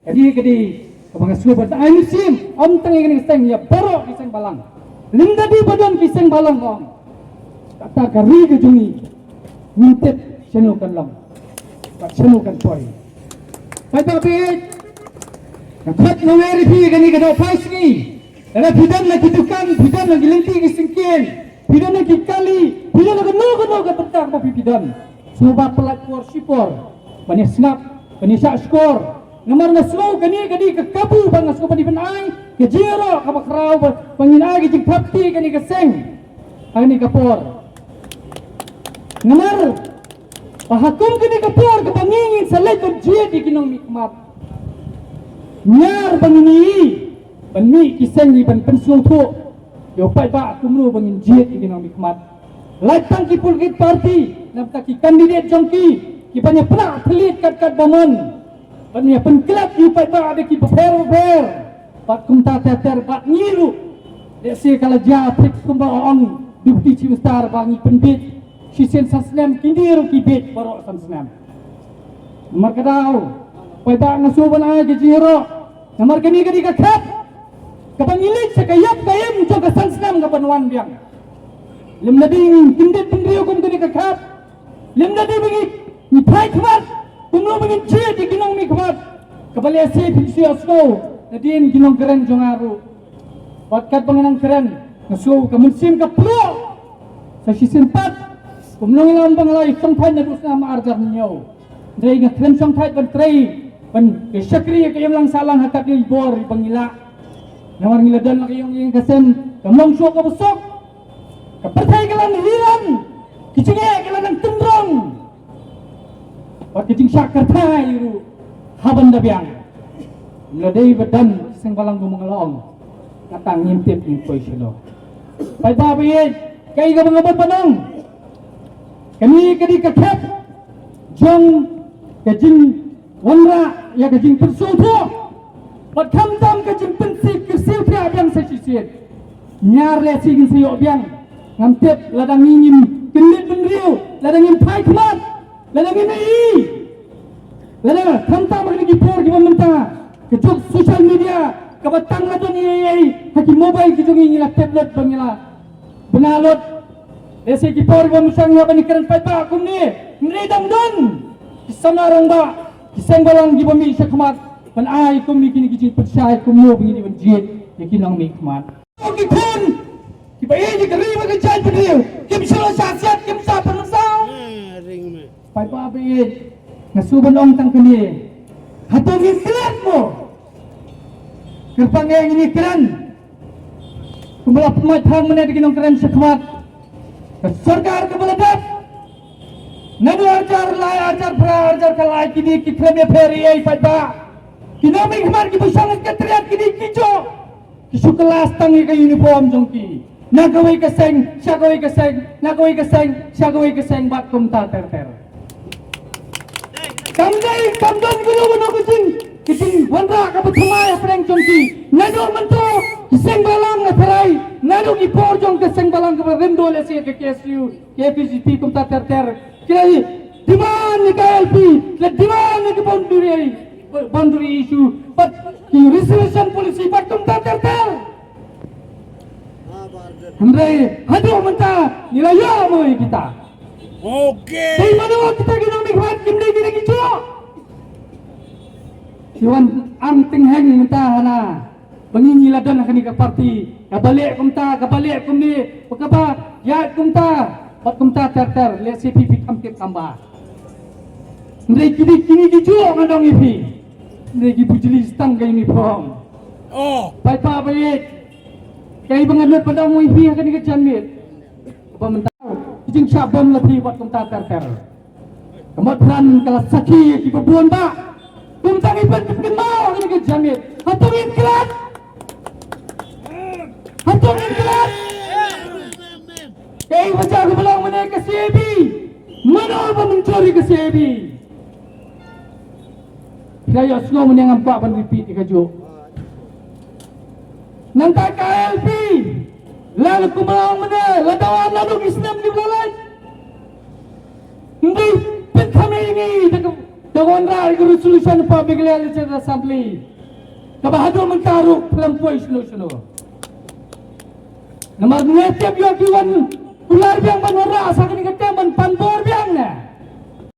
Kadi kebangan subat ay musim om tangi kini seng ya borok kiseng balang. Linda di badan kiseng balang om. Kata kari kejungi mintet senukan long. Tak senukan poy. Tapi kat naweri pi kani kada pas ni. Ada bidan lagi tukang, bidan lagi lenti kisengkin. Bidan lagi kali, bidan lagi no ketentak kopi bidan. Semua pelat sipor. Banyak snap, banyak skor. Nomor na slow kani ke kabu bangas ko padi banay ke jero ka makraw panginagi jing kapti kani ke seng ani kapor nomor pahakum kani kapor ke pangingin sa leton jie di kinong mikmat nyar bangini banmi kiseng ni ban pensung thu yo pai ba kumru bangin jie di kinong mikmat latang ki pulgit party namta ki kandidat jongki ki banyak pernah telit kat bomon Banya pengkelap you pai ba ada ki beper pat kumta teter pat ngilu desi kala ja prik kumba on dubti ci star bangi penbit si sen sasnem kindiru ki bit barok sasnem markadau pai ba ngasuban ay ki jiro namar kani ka khat kapangilit sa kayap kayam jo ka sasnem ka panwan biang lim lading kindit pindriyo kum kani ka khat lim lading bagi ni pai khmat Kumlo mungkin cie di ginong mikmat kembali asih fiksi asno nadin ginong keren jongaru watkat pengenang keren ngaslo kemusim ke pro sa sisin pat kumlo ilang bangalay songthai na dus na maarjar ninyo dai nga keren songthai ban tray ban ke syakri kayam lang salang hakat ni bor pangila nawar ngila dan kayong yung kasen kamong syo ka busok kapertay kalan hilan kicige kalan ng tundrong Wat kicing syakar tayu haban dabiang ladai badan sing balang gumangalong katang ngintip info silo pai babi kay ga mga panong kami kadi kakep jong kajing wanra ya kajing persuto wat kamtam kajing pensik kersil pia biang sa sisir nyar le sigin sayo biang ngantip ladang ngingim kendit benriu ladang ngim pai kemat Ladang ini, ladang tanta magni gipor giba menta, kecuk social media, kabatang na doon ini, haki mobile kecuk ini la tablet bangila, benalot, desi gipor giba musang ya bani keren pai akum ni, nredang doon, kisana rong ba, kiseng balang giba mi isa kamat, ban ay kum ni kini kicik persyai kum mo bangini ban jit, yakinang mi kamat. Okay kun, giba ini kerima kecai pedil, kim silo sasyat, kim sa penasau. Pai pa abit ngasuban ong tang kani hatungin kelan mo kerpangeng ini kelan kumala pemat hang mana di kinong keren sekhmat sarkar kebaladat nadu ajar lai ajar pra ajar kalai kini kikremnya peri ai pai pa kinomi kemar ki busang ketriat kini kijo kisu kelas tangi ke uniform jongki nakawai keseng syakawai keseng nakawai keseng syakawai keseng bat kumta ter Kamdon gulu kucing wanra kabetumai pereng jongki nado mento kiseng balang na perai nado ipor jong kiseng balang ke rendo lesi ke KSU KPCP kumta ter kira diman ni KLP kira diman ni boundary issue but resolution policy but kumta ter Andre hadu menta nilaya mo kita Oke. Dari mana kita ginang mikmat kimde gini gitu? Siwan amting heng minta hana. Bengi ladan akan ke parti. Kabalik kumni. Pakapa ya kumta. Pat kumta ter le CPP kamtip tambah. Ndai kini gitu ngadong ipi. Ndai gibu jelis tang ke uniform. Oh. Pai pa bait. Kai bangalut pada mo ipi akan ke jamit. Apa mentah Jing syabam lebih buat kumta ter kemudian kalau saki di kebuan pak kumta iban kenal ini kejamit hatungin kelat kaya wajah aku bilang menaik ke CAB mana apa mencuri ke CAB kaya semua menyangan pak ban repeat ikajuk nanti KLP lalu kumalang mana ladawan lalu Islam di belalai hindi pentame ini Dawan rai resolution public legislative assembly. Kabahado mentaruk pelampui sunu. Namar ngetep yo kiwan ular yang menora sakin kete